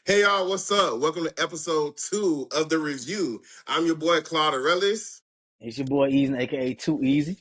Hey y'all, what's up? Welcome to episode 2 of the review. I'm your boy Claude Arelis. It's your boy Easy, aka Too Easy.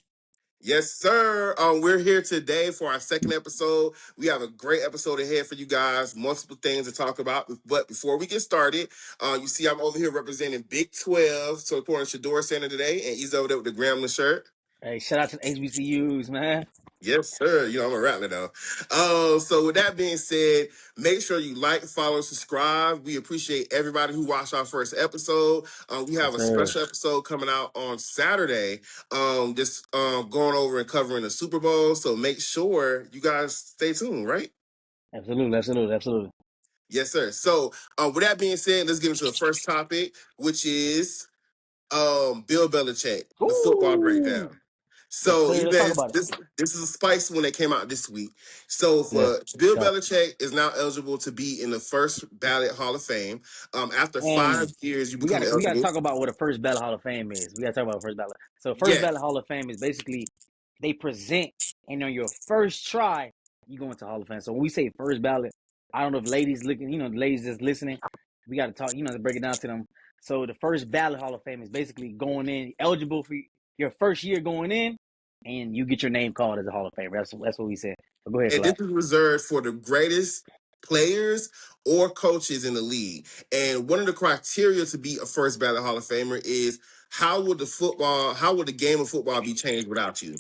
Yes, sir. We're here today for our second episode. We have a great episode ahead for you guys. Multiple things to talk about. But before we get started, you see I'm over here representing Big 12. So supporting Sheduer Sanders today, and he's over there with the Grambling shirt. Hey, shout out to the HBCUs, man. Yes, sir. I'm a rattler though. So with that being said, make sure you like, follow, subscribe. We appreciate everybody who watched our first episode. We have Yes, a sir. special episode coming out on Saturday. Just going over and covering the Super Bowl. So make sure you guys stay tuned, right? Absolutely. Yes, sir. So with that being said, let's get into the first topic, which is Bill Belichick, the football Ooh. breakdown. Yes, So sir. you Let's talk guys, about it. this is a spicy one that came out this week. So Yes. for Bill Go. Belichick is now eligible to be in the first ballot Hall of Fame. After And 5 years, you we become gotta eligible. talk about what a first ballot Hall of Fame is. We gotta talk about first ballot. So first Yeah, ballot Hall of Fame is basically they present, and on your first try, you go into Hall of Fame. So when we say first ballot, I don't know if ladies looking, the ladies that's listening, we gotta talk, to break it down to them. So the first ballot Hall of Fame is basically going in, eligible for your first year going in, and you get your name called as a Hall of Famer. That's what we said. But go ahead, and Clyde. this is reserved for the greatest players or coaches in the league. And one of the criteria to be a first ballot Hall of Famer is how would the game of football be changed without you?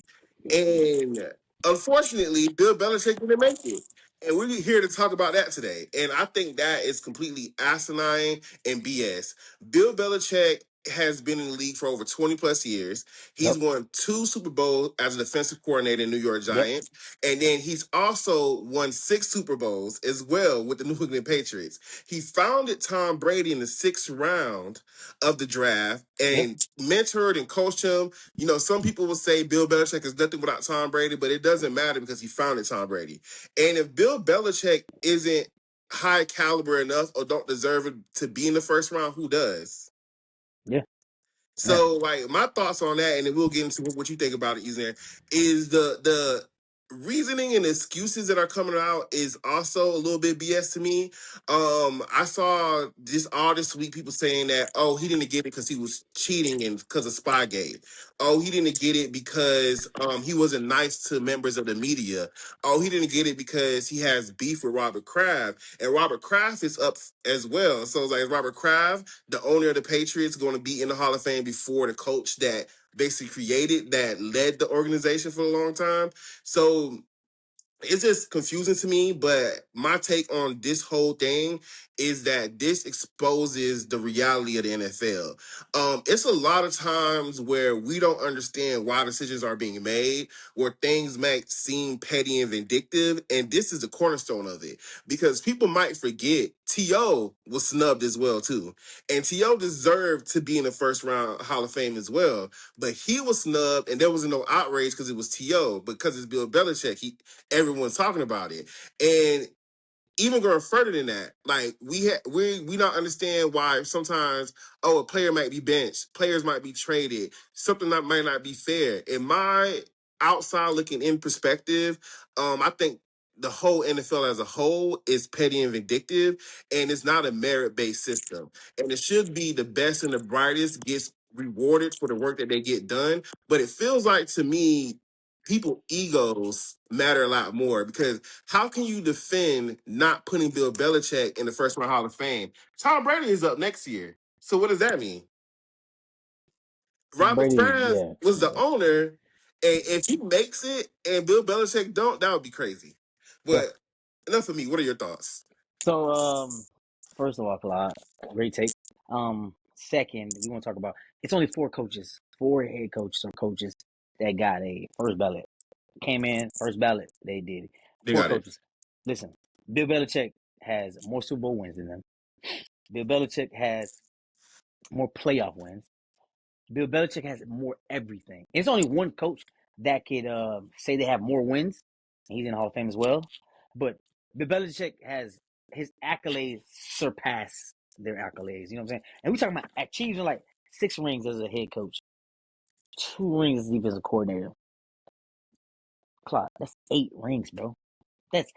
And unfortunately, Bill Belichick didn't make it. And we're here to talk about that today. And I think that is completely asinine and BS. Bill Belichick has been in the league for over 20 plus years. He's Yep. won 2 Super Bowls as a defensive coordinator in New York Yep. Giants. And then he's also won 6 Super Bowls as well with the New England Patriots. He founded Tom Brady in the 6th round of the draft Yep. and mentored and coached him. Some people will say Bill Belichick is nothing without Tom Brady, but it doesn't matter because he founded Tom Brady. And if Bill Belichick isn't high caliber enough or don't deserve it to be in the first round, who does? Yeah. Yeah. So, like, my thoughts on that, and then we'll get into what you think about it, Ethan, is the reasoning and excuses that are coming out is also a little bit BS to me. I saw all this week people saying that, oh, he didn't get it because he was cheating and because of Spygate. Oh, he didn't get it because he wasn't nice to members of the media. Oh, he didn't get it because he has beef with Robert Kraft, and Robert Kraft is up as well. So it's like Robert Kraft, the owner of the Patriots, going to be in the Hall of Fame before the coach that basically that led the organization for a long time. So it's just confusing to me, but my take on this whole thing is that this exposes the reality of the NFL. It's a lot of times where we don't understand why decisions are being made, where things might seem petty and vindictive, and this is the cornerstone of it. Because people might forget T.O. was snubbed as well, too. And T.O. deserved to be in the first round Hall of Fame as well. But he was snubbed, and there was no outrage because it was T.O. Because it's Bill Belichick. Everyone's talking about it. And even going further than that, like we don't understand why sometimes a player might be benched, players might be traded, something that might not be fair. In my outside looking in perspective, I think the whole NFL as a whole is petty and vindictive, and it's not a merit based system. And it should be the best and the brightest gets rewarded for the work that they get done. But it feels like to me, people egos matter a lot more because how can you defend not putting Bill Belichick in the first round Hall of Fame? Tom Brady is up next year. So what does that mean? Tom Robert Brady, Kraft yeah. was the owner, and if he makes it and Bill Belichick don't, that would be crazy. Yeah. But enough of me. What are your thoughts? So, first of all, Clyde, great take. Second, we want to talk about it's only 4 coaches, 4 head coaches that got a first ballot. Came in, first ballot, they did it. They Four got it. coaches. Listen, Bill Belichick has more Super Bowl wins than them. Bill Belichick has more playoff wins. Bill Belichick has more everything. It's only one coach that could say they have more wins, and he's in the Hall of Fame as well. But Bill Belichick has his accolades surpass their accolades. You know what I'm saying? And we talking about achieving like 6 rings as a head coach, 2 rings as a defensive coordinator. Clock, that's 8 rings, bro. That's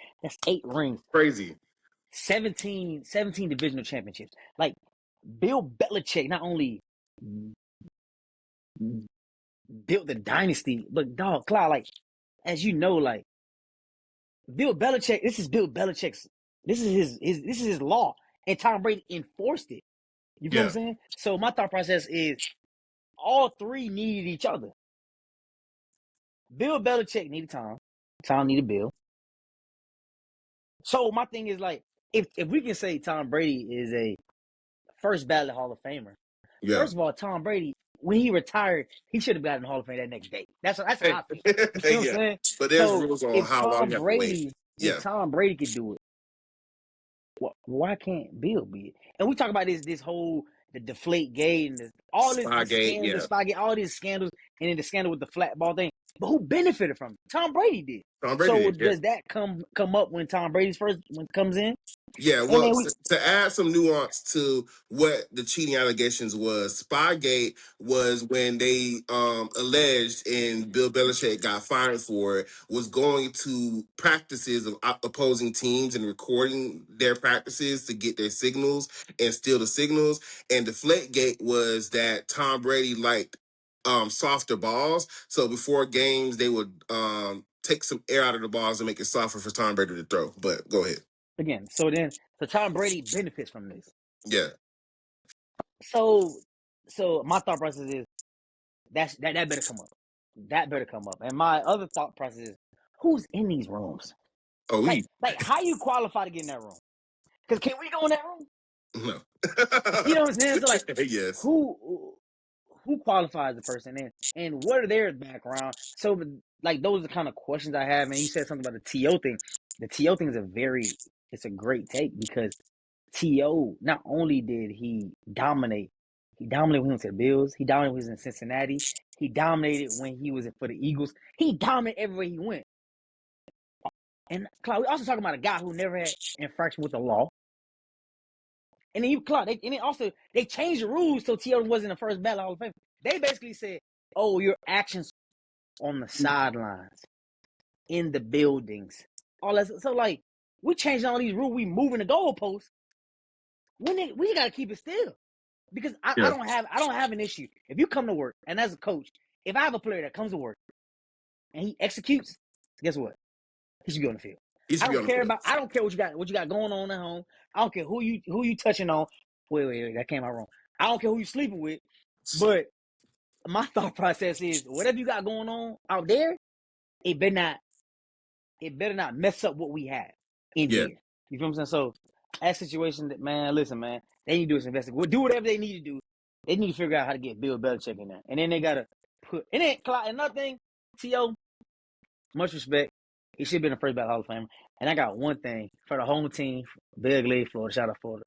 8 rings. Crazy. 17 divisional championships. Like Bill Belichick not only built the dynasty, but dog, Clyde, like as you know, like Bill Belichick, this is Bill Belichick's, this is his law, and Tom Brady enforced it. You feel what I'm Yeah. saying? So my thought process is all three needed each other. Bill Belichick needed Tom. Tom needed Bill. So my thing is like, if we can say Tom Brady is a first ballot Hall of Famer, Yeah. first of all, Tom Brady, when he retired, he should have gotten the Hall of Fame that next day. That's how Hey. I feel. You feel what I'm Yeah. saying? But there's So rules on how long you have to wait. If Yeah. Tom Brady could do it, why can't Bill be it? And we talk about this whole the deflate gate and all this the Spygate. scandal, the Yeah. spy gate, all these scandals, and then the scandal with the flat ball thing. But who benefited from it? Tom Brady did. Tom Brady So did. Yeah. does that come up when Tom Brady's first when comes in? Yeah, And well, then to add some nuance to what the cheating allegations was, Spygate was when they alleged and Bill Belichick got fired for it, was going to practices of opposing teams and recording their practices to get their signals and steal the signals. And Deflategate was that Tom Brady liked softer balls. So before games, they would take some air out of the balls and make it softer for Tom Brady to throw. But go ahead. again, so Tom Brady benefits from this. Yeah. So my thought process is that better come up. That better come up. And my other thought process is who's in these rooms? Oh, we Like how you qualify to get in that room? Because can we go in that room? no. You know what I'm saying? So like Yes. who qualifies the person and what are their background? So like those are the kind of questions I have. And you said something about the TO thing. The TO thing is it's a great take because TO not only did he dominate when he went to the Bills, he dominated when he was in Cincinnati, he dominated when he was for the Eagles, he dominated everywhere he went. And Clyde, we also talking about a guy who never had infraction with the law. And then they changed the rules so T.O. wasn't the first ballot Hall of Fame. They basically said, "Oh, your actions on the sidelines, in the buildings, all that." So like, we changing all these rules. We moving the goalposts. We got to keep it still because I Yeah. don't have an issue if you come to work and as a coach, if I have a player that comes to work and he executes, guess what? He should be on the field. He should be on the field. I don't care what you got going on at home. I don't care who you touching on. Wait, that came out wrong. I don't care who you sleeping with, but my thought process is whatever you got going on out there, it better not mess up what we have in Yeah. here. You feel what I'm saying? So that situation that listen, they need to do is investigate. We'll do whatever they need to do. They need to figure out how to get Bill Belichick in there. And then they gotta another thing, T.O., much respect. He should have been the first ballot Hall of Famer. And I got one thing for the home team, Big League, Florida. Shout out Florida.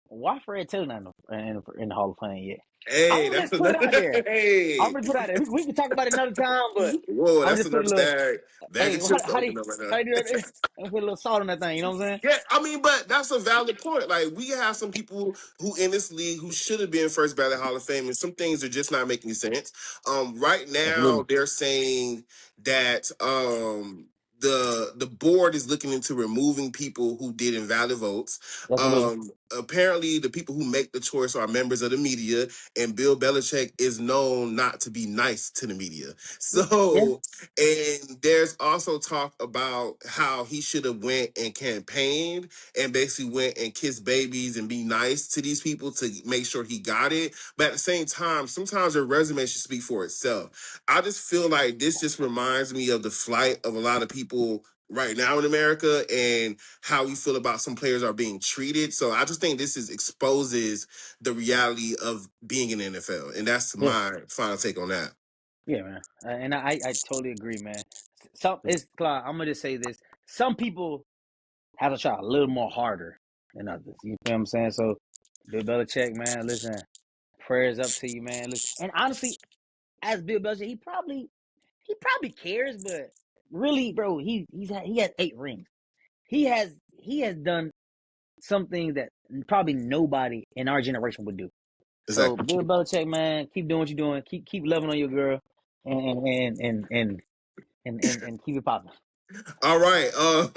Why Fred Taylor not in the Hall of Fame yet? I'm Hey, gonna just put it out there. hey. I'm gonna put it out there. We can talk about it another time, but Whoa, I'm that's just putting another a little. bag Hey, of chips how do open up right now. you do that? I'm put a little salt on that thing. You know what I'm saying? Yeah, I mean, but that's a valid point. Like, we have some people who in this league who should have been first ballot Hall of Fame, and some things are just not making sense. Right now, Absolutely, they're saying that the board is looking into removing people who did invalid votes. absolutely. Apparently, the people who make the choice are members of the media, and Bill Belichick is known not to be nice to the media. Yeah, So, and there's also talk about how he should have went and campaigned and basically went and kissed babies and be nice to these people to make sure he got it. But at the same time, sometimes your resume should speak for itself. I just feel like this just reminds me of the flight of a lot of people right now in America and how we feel about some players are being treated. So I just think this exposes the reality of being in the NFL. And that's yeah, my final take on that. yeah, man. And I totally agree, man. Clark, I'm gonna just say this. Some people have to try a little more harder than others. You feel what I'm saying? So, Bill Belichick, man, listen, prayers up to you, man. Listen, and honestly, as Bill Belichick, he probably cares, but really, bro, he has 8 rings. He has done some things that probably nobody in our generation would do. So Exactly. Bill Belichick, man, keep doing what you're doing. Keep loving on your girl, and keep it popping. All right.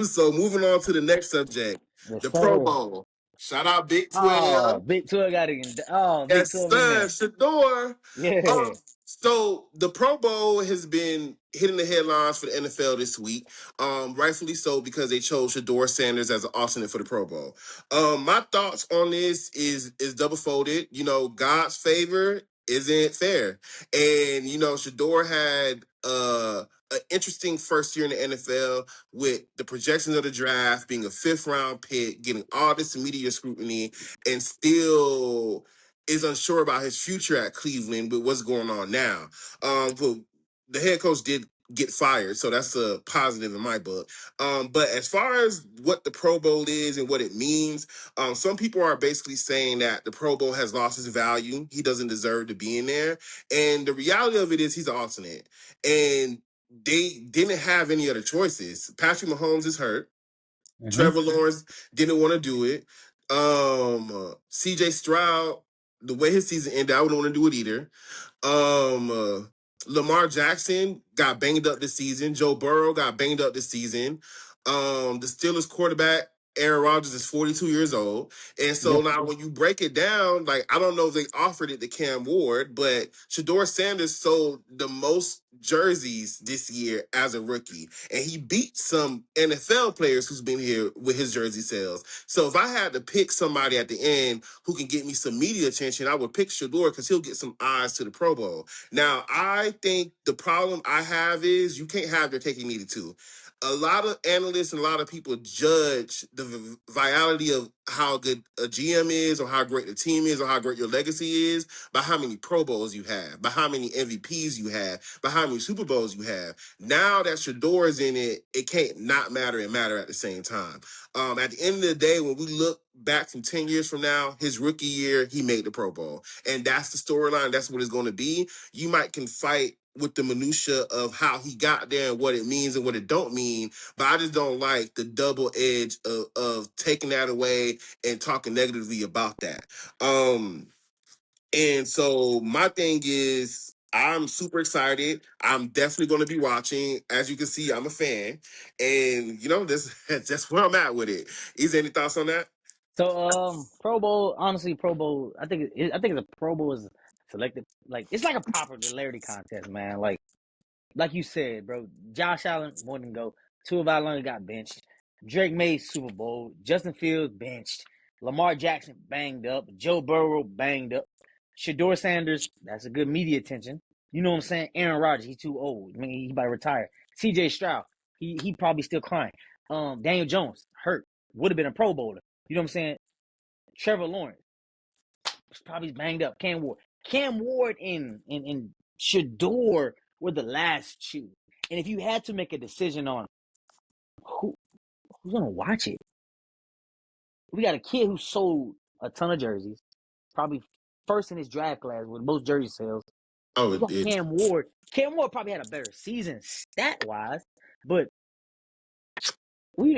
So moving on to the next subject, Yes, the Pro sir. Bowl. Shout out Big 12. Oh, Big 12 got it. Oh, Big Yes, 12 in sir. there. Shedeur. Yeah. So the Pro Bowl has been hitting the headlines for the NFL this week. Rightfully so because they chose Sheduer Sanders as an alternate for the Pro Bowl. My thoughts on this is double folded. You know, God's favor isn't fair, and you know, Shedeur had an interesting first year in the NFL with the projections of the draft being a fifth round pick, getting all this media scrutiny, and still is unsure about his future at Cleveland with what's going on now. But the head coach did get fired, so that's a positive in my book. But as far as what the Pro Bowl is and what it means, some people are basically saying that the Pro Bowl has lost its value. He doesn't deserve to be in there. And the reality of it is he's an alternate. And they didn't have any other choices. Patrick Mahomes is hurt. Mm-hmm. Trevor Lawrence didn't want to do it. CJ Stroud, the way his season ended, I wouldn't want to do it either. Lamar Jackson got banged up this season. Joe Burrow got banged up this season. The Steelers quarterback Aaron Rodgers is 42 years old. And so Yep. now when you break it down, like I don't know if they offered it to Cam Ward, but Sheduer Sanders sold the most jerseys this year as a rookie. And he beat some NFL players who's been here with his jersey sales. So if I had to pick somebody at the end who can get me some media attention, I would pick Shedeur because he'll get some eyes to the Pro Bowl. Now, I think the problem I have is you can't have your cake and eat it too. A lot of analysts and a lot of people judge the vitality of how good a GM is or how great the team is or how great your legacy is by how many Pro Bowls you have, by how many MVPs you have, by how many Super Bowls you have. Now that Shedeur is in it, it can't not matter and matter at the same time. At the end of the day, when we look back from 10 years from now, his rookie year, he made the Pro Bowl. And that's the storyline. That's what it's going to be. You might can fight with the minutia of how he got there and what it means and what it don't mean. But I just don't like the double edge of taking that away and talking negatively about that. And so my thing is I'm super excited. I'm definitely going to be watching. As you can see, I'm a fan. And you know, that's where I'm at with it. Is there any thoughts on that? So, Pro Bowl, honestly, Pro Bowl, I think the Pro Bowl is selected, like, it's like a popularity contest, man. Like you said, bro, Josh Allen wouldn't go. Tua Valentine got benched. Drake Maye Super Bowl. Justin Fields benched. Lamar Jackson banged up. Joe Burrow banged up. Shedeur Sanders, that's a good media attention. You know what I'm saying? Aaron Rodgers, he's too old. I mean, he about to retire. CJ Stroud, he probably still crying. Daniel Jones, hurt. Would have been a Pro Bowler. You know what I'm saying? Trevor Lawrence was probably banged up. Cam Ward and Shedeur were the last two. And if you had to make a decision on who who's gonna watch it, we got a kid who sold a ton of jerseys, probably first in his draft class with most jersey sales. Oh, We got it Cam Ward. Cam Ward probably had a better season stat wise, but we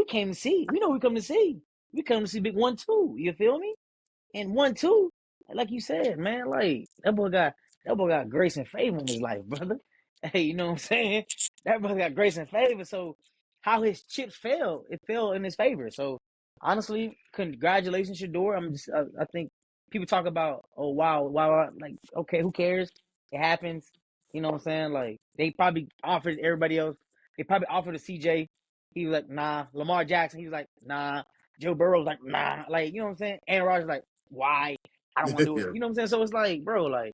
came to see. We know we come to see. We come to see big 1-2. You feel me? And 1-2, like you said, man, like that boy got grace and favor in his life, brother. Hey, you know what I'm saying? That brother got grace and favor. So how his chips fell, it fell in his favor. So honestly, congratulations, Shedeur. I think people talk about, oh wow, like okay, who cares? It happens. You know what I'm saying? Like they probably offered everybody else. They probably offered a CJ. He was like, nah. Lamar Jackson, he was like, nah. Joe Burrow's like, nah. Like, you know what I'm saying? Aaron Rodgers like, why? I don't want to do it. yeah. You know what I'm saying? So it's like, bro, like,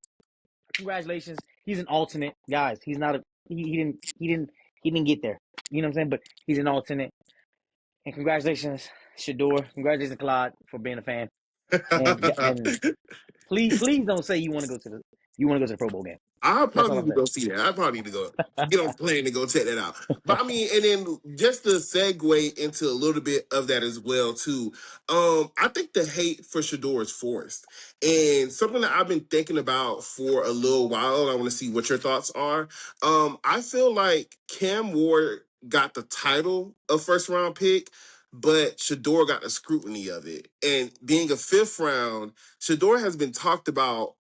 congratulations. He's an alternate, guys. He's not a he didn't get there. You know what I'm saying? But he's an alternate. And congratulations, Shedeur. Congratulations, Claude, for being a fan. And please don't say you want to go to the Pro Bowl game. I That's probably all need I'm to saying. go see that. I probably need to go get on a plane and go check that out. But I mean, and then just to segue into a little bit of that as well too. I think the hate for Shedeur is forced, and something that I've been thinking about for a little while. And I want to see what your thoughts are. I feel like Cam Ward got the title of first round pick, but Shedeur got the scrutiny of it. And being a fifth round, Shedeur has been talked about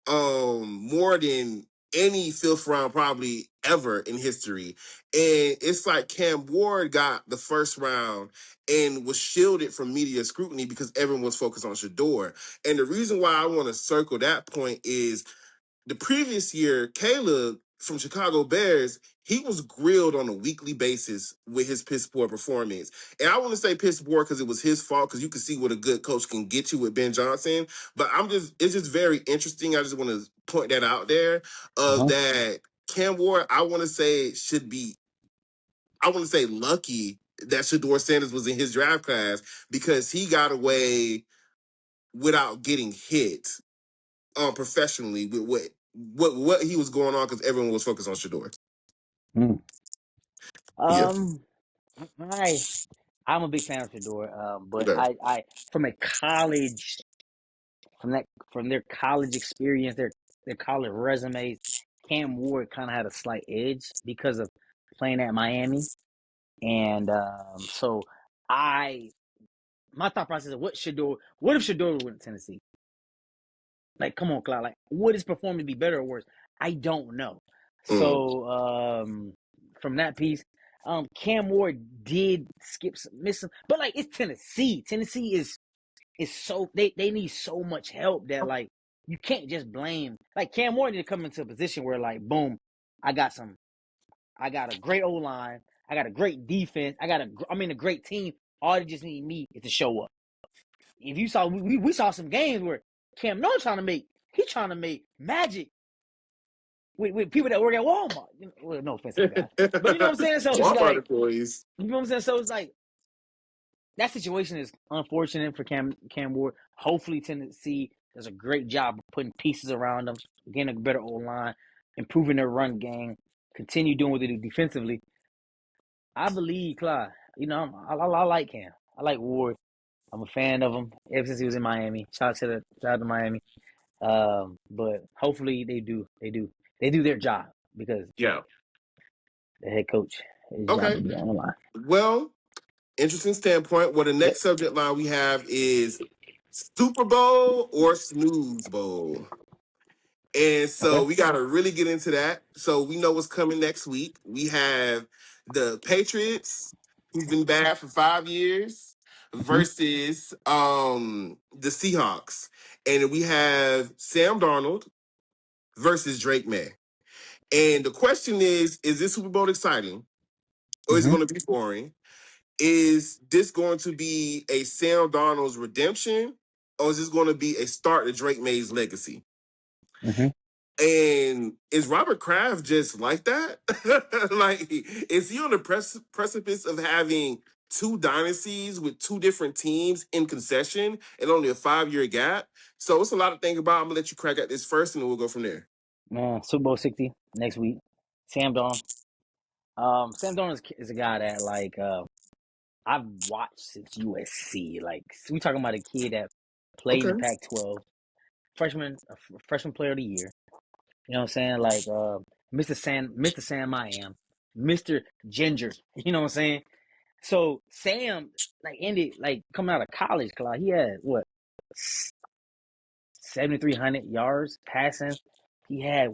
more than any fifth round probably ever in history. And it's like Cam Ward got the first round and was shielded from media scrutiny because everyone was focused on Shedeur. And the reason why I want to circle that point is the previous year, Caleb from Chicago Bears, he was grilled on a weekly basis with his piss poor performance. And I want to say piss poor because it was his fault, because you can see what a good coach can get you with Ben Johnson. But it's just very interesting. I just want to point that out there of that Cam Ward, I want to say lucky that Sheduer Sanders was in his draft class because he got away without getting hit professionally with what he was going on because everyone was focused on Shedeur. Mm. Yeah. I'm a big fan of Shedeur, but Okay. I from a college from their college experience, their college resumes, Cam Ward kind of had a slight edge because of playing at Miami, and so I my thought process of what if Shedeur went to Tennessee? Like, come on, Cloud. Like, would his performance be better or worse? I don't know. Mm. So from that piece, Cam Ward did miss some, but like it's Tennessee. Tennessee is so they need so much help that like you can't just blame like Cam Ward need to come into a position where like boom, I got a great O line, I got a great defense, a great team. All they just need me is to show up. If you saw we saw some games where Cam no trying to make magic with people that work at Walmart. Well, no offense to the guy, but you know what I'm saying. So it's Walmart like employees. you know what I'm saying. So it's like that situation is unfortunate for Cam Ward. Hopefully, Tennessee does a great job of putting pieces around them, getting a better O line, improving their run game, continue doing what they do defensively. I believe Clyde. You know, I like Cam. I like Ward. I'm a fan of him ever since he was in Miami. Shout out to Miami. But hopefully they do their job because Yeah. the head coach, his job Okay. will be on the line. Well, interesting standpoint. Well, the Yep. next subject line we have is Super Bowl or Snooze Bowl. And Okay. so we got to really get into that. So we know what's coming next week. We have the Patriots, who's been bad for 5 years, Mm-hmm. versus the Seahawks. And we have Sam Darnold versus Drake Maye. And the question is this Super Bowl exciting or is it Mm-hmm. going to be boring? Is this going to be a Sam Darnold's redemption or is this going to be a start to Drake Maye's legacy? Mm-hmm. And is Robert Kraft just like that? Like, is he on the precipice of having two dynasties with two different teams in concession and only a 5-year gap? So it's a lot to think about. I'm gonna let you crack at this first, and then we'll go from there. Man, Super Bowl 60 next week. Sam Darnold. Sam Darnold is a guy that like I've watched since USC. Like we talking about a kid that played in Okay. the Pac-12, freshman player of the year. You know what I'm saying? Like Mr. Sam I am, Mr. Ginger. You know what I'm saying? So Sam like ended like coming out of college, Clyde, he had what 7,300 yards passing. He had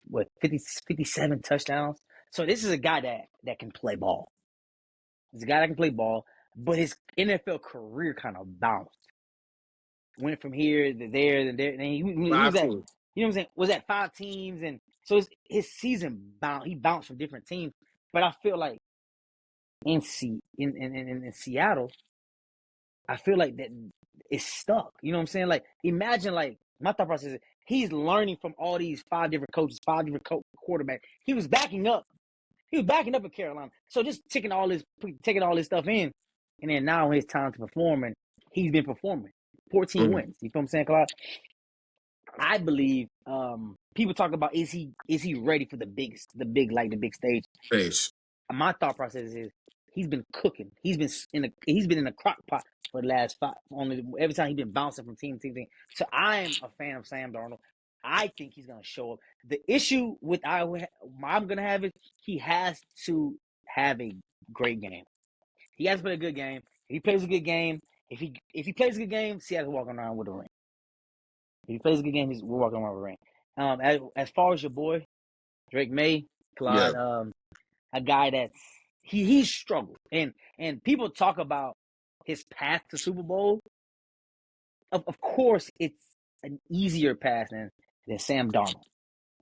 what 57 touchdowns. So this is a guy that can play ball. He's a guy that can play ball, but his NFL career kind of bounced. Went from here to there, then there, and he was Five at, teams. you know what I'm saying, was at 5 teams, and so his season he bounced from different teams. But I feel like in Seattle, I feel like that it's stuck. You know what I'm saying? Like imagine like my thought process is he's learning from all these five different coaches, five different quarterbacks. He was backing up. He was backing up in Carolina. So just taking all this stuff in, and then now it's time to perform, and he's been performing. 14 Mm-hmm. wins. You feel what I'm saying, Claude? I believe people talk about is he ready for the big stage. Fish. My thought process is he's been cooking. He's been in a crock pot for the last five. Only every time he's been bouncing from team to team. So I'm a fan of Sam Darnold. I think he's gonna show up. The issue with I'm gonna have is he has to have a great game. He has to play a good game. If he plays a good game, if he plays a good game, Seattle's walking around with a ring. If he plays a good game, we're walking around with a ring. As far as your boy Drake Maye, Yeah. Claude, a guy that's he's struggled, and people talk about his path to Super Bowl. Of course, it's an easier path than Sam Darnold.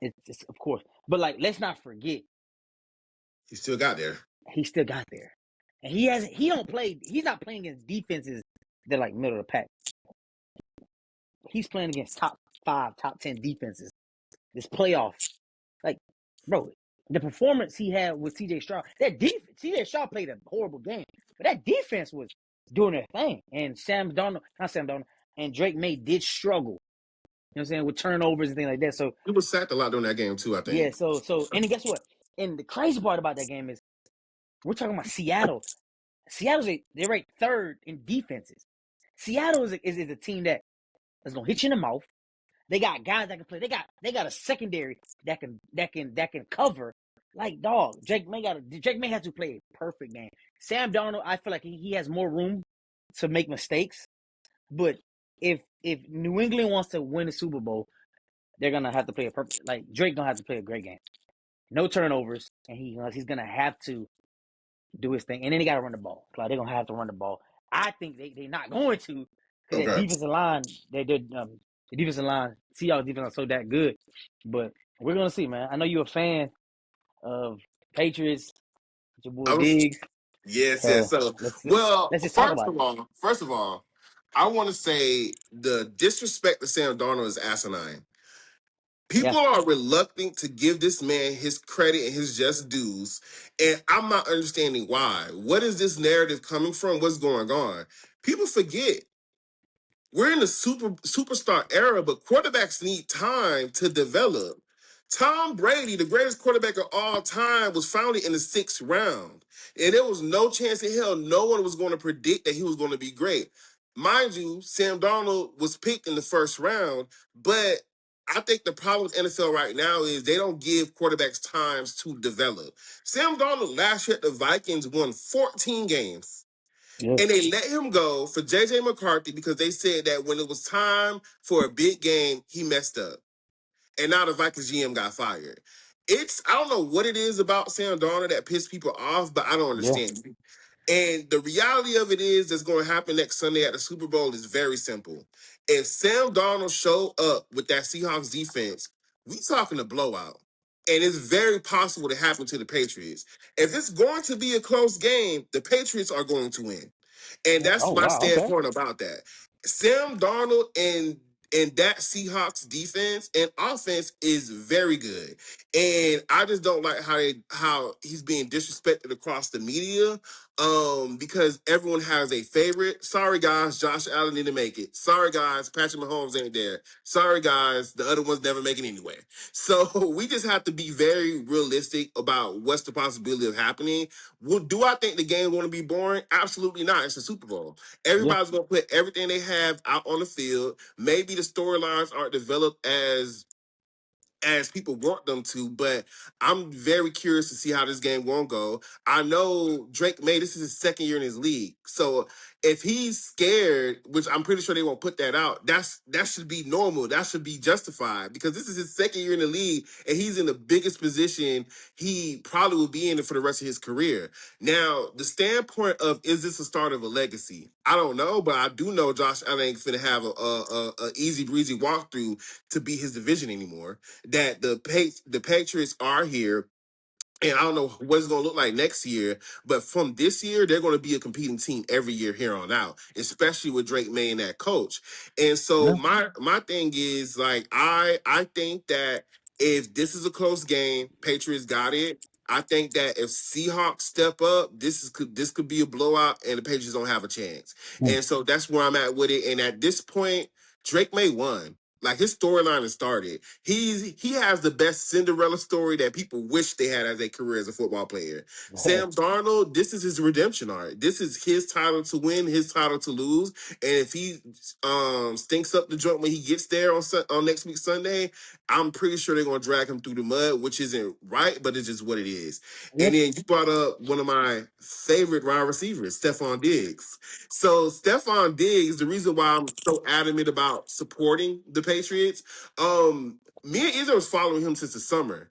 It's of course, but like let's not forget He still got there. he still got there, and he don't play. He's not playing against defenses that like middle of the pack. He's playing against top 5, top 10 defenses. This playoff, like, bro, the performance he had with C.J. Stroud, that defense, C.J. Stroud played a horrible game, but that defense was doing their thing. And not Sam Darnold, and Drake Maye did struggle. You know what I'm saying, with turnovers and things like that. So He was sacked a lot during that game too, I yeah, think. and then guess what? And the crazy part about that game is we're talking about Seattle. They're ranked third in defenses. Seattle is a team that is gonna hit you in the mouth. They got guys that can play. They got a secondary that can cover. Like dog, Drake May has to play a perfect game. Sam Darnold, I feel like he has more room to make mistakes. But if New England wants to win the Super Bowl, they're gonna have to play a perfect. Like Drake gonna have to play a great game. No turnovers, and he's gonna have to do his thing, and then they gotta run the ball. Like they're gonna have to run the ball. I think they're not going to because that Okay. defensive line, the defensive line, Seahawks defense are so that good. But we're gonna see, man. I know you're a fan of Patriots, your boy I was Diggs. yes, yes. So So let's well, let's just talk about it. first of all, I want to say the disrespect to Sam Darnold is asinine. Yeah, People are reluctant to give this man his credit and his just dues, and I'm not understanding why. What is this narrative coming from? What's going on? People forget we're in the superstar era, but quarterbacks need time to develop. Tom Brady, the greatest quarterback of all time, was founded in the 6th round. And there was no chance in hell no one was going to predict that he was going to be great. Mind you, Sam Darnold was picked in the 1st round, but I think the problem with NFL right now is they don't give quarterbacks times to develop. Sam Darnold last year at the Vikings won 14 games. yeah, And they let him go for JJ McCarthy because they said that when it was time for a big game, he messed up. And now the Vikings GM got fired. I don't know what it is about Sam Darnold that pissed people off, but I don't yeah, understand. And the reality of it is that's going to happen next Sunday at the Super Bowl is very simple. If Sam Darnold show up with that Seahawks defense, we talking a blowout. And it's very possible to happen to the Patriots. If it's going to be a close game, the Patriots are going to win. And yeah. that's Oh my wow, okay. standpoint about that. Sam Darnold and that Seahawks defense and offense is very good. And I just don't like how he's being disrespected across the media. Because everyone has a favorite. Sorry guys, Josh Allen didn't make it. Sorry guys, Patrick Mahomes ain't there. Sorry guys, the other ones never make it anyway. So we just have to be very realistic about what's the possibility of happening. Do I think the game going to be boring? Absolutely not. It's a Super Bowl. Yeah, Everybody's going to put everything they have out on the field. Maybe the storylines aren't developed as people want them to, but I'm very curious to see how this game won't go. I know Drake Maye, this is his 2nd year in his league. So if he's scared, which I'm pretty sure they won't put that out, that should be normal. That should be justified because this is his 2nd year in the league and he's in the biggest position he probably will be in for the rest of his career. Now, the standpoint of is this a start of a legacy? I don't know, but I do know Josh Allen ain't finna have a easy breezy walkthrough to be his division anymore. That the Patriots are here. And I don't know what it's going to look like next year, but from this year, they're going to be a competing team every year here on out, especially with Drake Maye and that coach. And so yeah, my thing is like I think that if this is a close game, Patriots got it. I think that if Seahawks step up, this could be a blowout, and the Patriots don't have a chance. mm, And so that's where I'm at with it. And at this point, Drake Maye won. Like his storyline has started. He has the best Cinderella story that people wish they had as a career as a football player. yeah, Sam Darnold, this is his redemption arc. This is his title to win, his title to lose. And if he stinks up the joint when he gets there on next week Sunday, I'm pretty sure they're gonna drag him through the mud, which isn't right, but it's just what it is. yeah. And then you brought up one of my favorite wide receivers, Stephon Diggs. So Stephon Diggs, the reason why I'm so adamant about supporting the Patriots, me and Izzo was following him since the summer.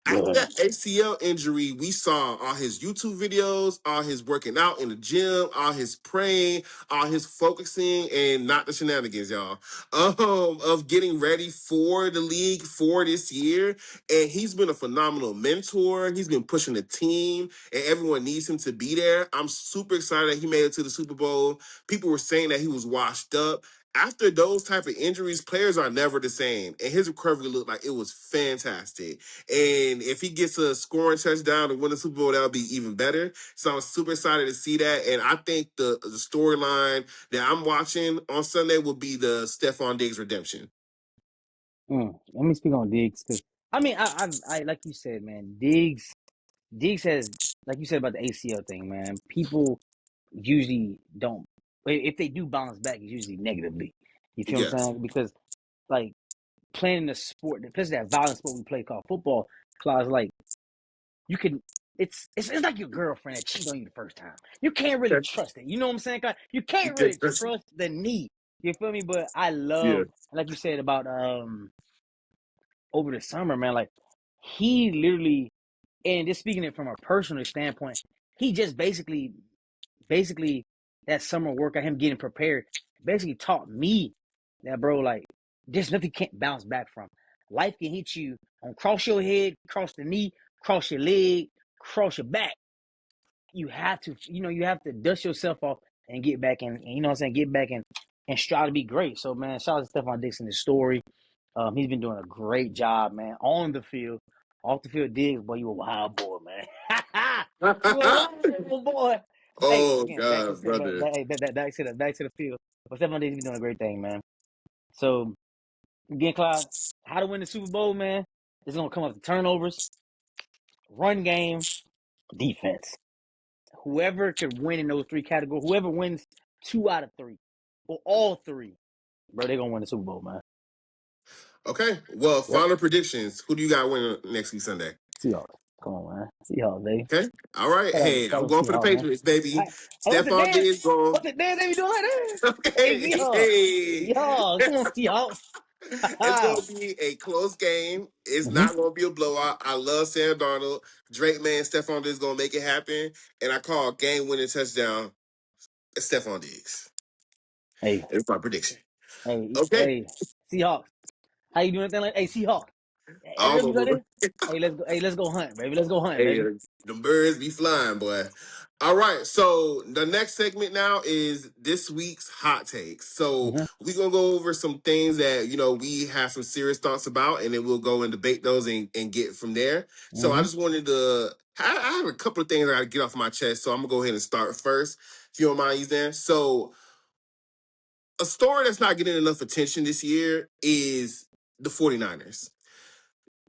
After that ACL injury, we saw all his YouTube videos, all his working out in the gym, all his praying, all his focusing, and not the shenanigans, y'all, of getting ready for the league for this year. And he's been a phenomenal mentor. He's been pushing the team, and everyone needs him to be there. I'm super excited that he made it to the Super Bowl. People were saying that he was washed up. After those type of injuries, players are never the same. And his recovery looked like it was fantastic. And if he gets a scoring touchdown to win the Super Bowl, that'll be even better. So I'm super excited to see that. And I think the storyline that I'm watching on Sunday will be the Stephon Diggs redemption. Let me speak on Diggs because I mean, I like you said, man. Diggs has, like you said about the ACL thing, man. People usually don't. If they do bounce back, it's usually negatively. You feel what I'm Yes. saying? Because like playing the sport, especially that violent sport we play called football, Claus, like you can. It's like your girlfriend that cheated on you the first time. You can't really Okay. trust it. You know what I'm saying? You can't really trust the knee. You feel me? But I Yeah. love, like you said about over the summer, man. Like he literally, and just speaking it from a personal standpoint, he just basically that summer workout, him getting prepared, basically taught me that, bro, like there's nothing you can't bounce back from. Life can hit you on cross your head, cross the knee, cross your leg, cross your back. You have to, you have to dust yourself off and get back in, and you know what I'm saying, get back in and strive to be great. So man, shout out to Stephon Diggs in his story. He's been doing a great job, man, on the field. Off the field, Diggs, boy, you a wild boy, man. You a wild boy. But hey, Oh again, back to God, brother. back to the field. But Stephon Diggs been doing a great thing, man. So again, Clyde, how to win the Super Bowl, man? It's gonna come up to turnovers, run game, defense. Whoever could win in those three categories, whoever wins 2 out of 3 or all 3, bro, they're gonna win the Super Bowl, man. Okay. Well, Yep. final predictions. Who do you got winning next week Sunday? Seahawks. Come on, man. Seahawks, baby. Okay. All right. Hey, Shout I'm out to going for the Seahawks, man. Patriots, baby. What's the Stephon dance? Diggs going. What's the dance they be doing like that? Hey, Okay. Seahawks. Hey. Seahawks. Come on, Seahawks. It's going to be a close game. It's Mm-hmm. not going to be a blowout. I love Sam Darnold. Drake Maye and Stephon Diggs going to make it happen. And I call game-winning touchdown Stephon Diggs. Hey, It's my prediction. hey, Okay. hey, Seahawks. How you doing? Anything like? Hey, Seahawks. All You got over. this? Hey, let's go. Hey, let's go hunt, baby. Let's go hunt, Hey, baby. the birds be flying, boy. All right, so the next segment now is this week's hot takes. So Mm-hmm. we're gonna go over some things that we have some serious thoughts about, and then we'll go and debate those and get from there. So I Mm-hmm. just wanted to. I have a couple of things I got to get off my chest, so I'm gonna go ahead and start first, if you don't mind, there. So a story that's not getting enough attention this year is the 49ers.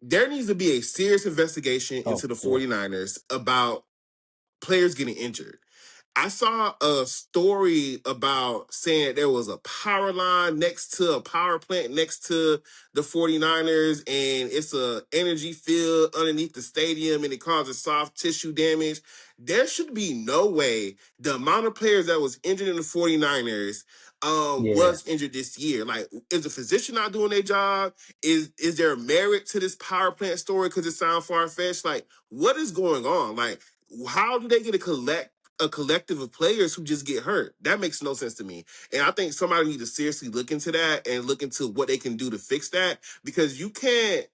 There needs to be a serious investigation Oh into the yeah. 49ers about players getting injured. I saw a story about saying there was a power line next to a power plant next to the 49ers, and it's a energy field underneath the stadium and it causes soft tissue damage. There should be no way the amount of players that was injured in the 49ers Yeah. was injured this year. Like, is the physician not doing their job? Is there merit to this power plant story because it sounds far-fetched? Like, what is going on? Like, how do they get a collective of players who just get hurt? That makes no sense to me. And I think somebody needs to seriously look into that and look into what they can do to fix that, because you can't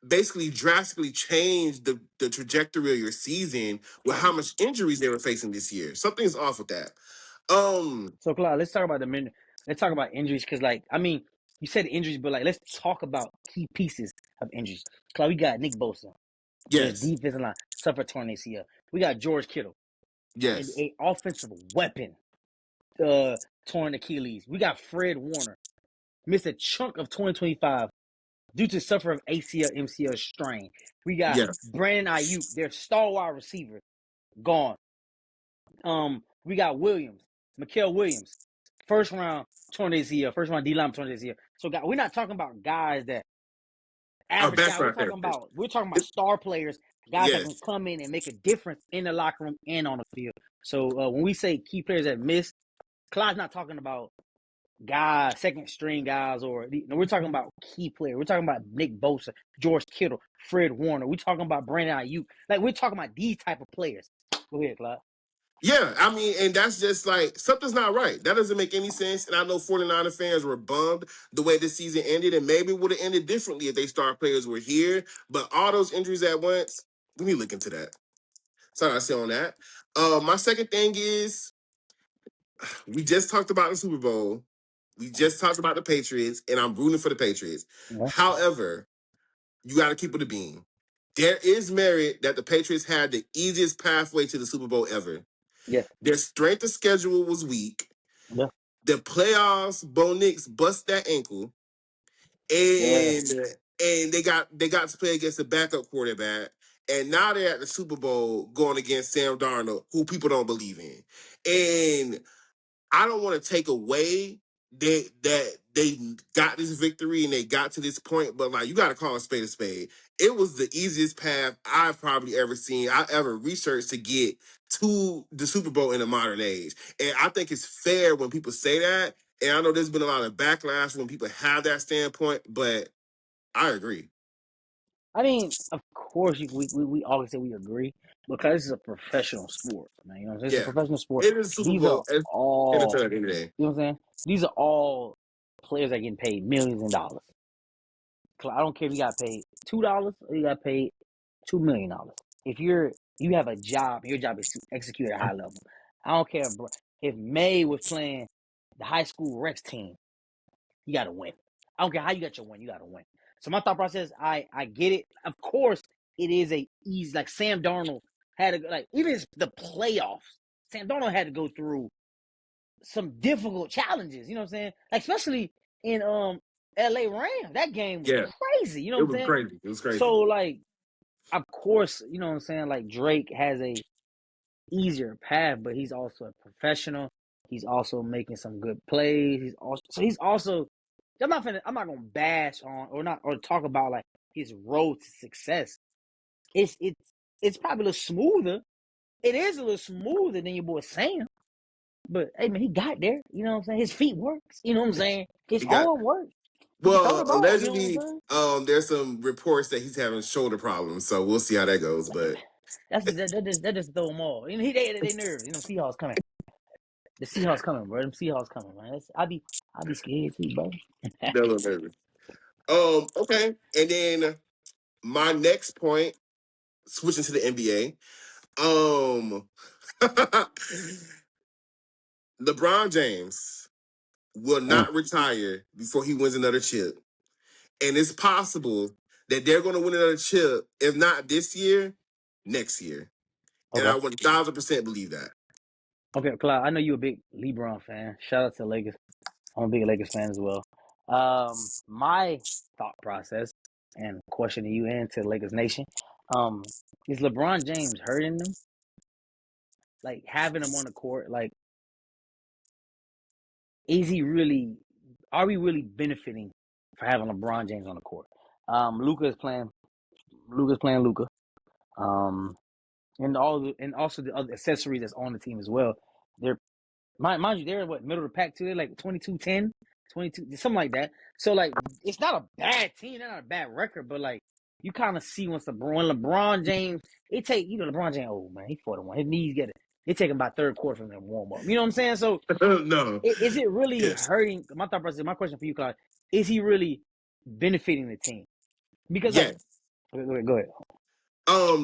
basically drastically change the trajectory of your season with how much injuries they were facing this year. Something's off with that. So, Clyde, let's talk about let's talk about injuries because, like, I mean, you said injuries, but like, let's talk about key pieces of injuries. Clyde, we got Nick Bosa, their Yes. defensive line, suffered torn ACL. We got George Kittle, Yes. a offensive weapon, torn Achilles. We got Fred Warner, missed a chunk of 2025 due to suffering ACL MCL strain. We got Yes. Brandon Ayuk, their star wide receiver, gone. We got Mikael Williams, first round torn ACL, first round D line torn ACL. So, we're not talking about guys that Our average guy. background therapist. We're talking about star players, guys that can Yes. come in and make a difference in the locker room and on the field. So when we say key players that missed, Clyde's not talking about guys, second string guys, or we're talking about key players. We're talking about Nick Bosa, George Kittle, Fred Warner. We're talking about Brandon Ayuk. Like we're talking about these type of players. Go ahead, Clyde. Yeah, I mean, and that's just like something's not right. That doesn't make any sense. And I know 49er fans were bummed the way this season ended, and maybe it would have ended differently if they star players were here. But all those injuries at once, let me look into that. Sorry, I say on that. My second thing is we just talked about the Super Bowl. We just talked about the Patriots, and I'm rooting for the Patriots. Yeah. However, you got to keep it a beam. There is merit that the Patriots had the easiest pathway to the Super Bowl ever. Yeah. Their strength of schedule was weak. Yeah. The playoffs, Bo Nix bust that ankle, Yeah. and they got to play against a backup quarterback, and now they're at the Super Bowl going against Sam Darnold, who people don't believe in. And I don't want to take away that they got this victory and they got to this point, but like you got to call a spade a spade. It was the easiest path I've probably ever seen. I ever researched to get to the Super Bowl in the modern age, and I think it's fair when people say that. And I know there's been a lot of backlash when people have that standpoint, but I agree. I mean, of course, we always say we agree because this is a professional sport, man. You know what I'm saying? It's a Yeah, professional sport. it is Super These are Bowl. It's all, at the end of the day. you know what I'm saying? These are all players that are getting paid millions of dollars. I don't care if you got paid $2 or you got paid $2 million. If you have a job, your job is to execute at a high level. I don't care if May was playing the high school Rex team. You got to win. I don't care how you got your win. You got to win. So my thought process, I get it. Of course, it is a easy. Like Sam Darnold had to even the playoffs. Sam Darnold had to go through some difficult challenges. You know what I'm saying? Like especially in L.A. Rams. That game was Yeah, crazy. You know it what I'm was saying? crazy. It was So crazy. like, of course, you know what I'm saying. Like Drake has a easier path, but he's also a professional. He's also making some good plays. He's also I'm not gonna bash on or talk about like his road to success. It's it's it's probably a little smoother. It is a little smoother than your boy Sam. But hey man, he got there. You know what I'm saying? His feet works. You know what I'm saying? His He got arm works. He can throw the Well, ball. You know what I'm allegedly, saying? there's some reports that he's having shoulder problems, so we'll see how that goes. But That just throw them all. You know, they nervous. You know, Seahawks coming. The Seahawks coming, bro. Them Seahawks coming, man. I be scared too, bro. they're a little nervous. Okay, and then my next point, switching to the NBA. Um, LeBron James will Mm, not retire before he wins another chip, and it's possible that they're going to win another chip, if not this year, next year. And okay. I 1,000% believe that. Okay, Clyde, I know you're a big LeBron fan. Shout out to Lakers. I'm a big Lakers fan as well. My thought process and question to you and to the Lakers Nation, is LeBron James hurting them? Like having him on the court, like is he really are we really benefiting for having LeBron James on the court? Luka is playing Luka's playing Luka. Um and also the other accessories that's on the team as well. They're mind you, they're what middle of the pack too. They're like 22-10, 22, something like that. So like it's not a bad team, they're not a bad record, but like you kind of see when LeBron James, it take LeBron James, oh man, he's 41. His knees get it. It take him about third quarter from them warm up. You know what I'm saying? So No, is it really yes, hurting? My thought process, my question for you, Clyde, is he really benefiting the team? Because like, yes. go ahead.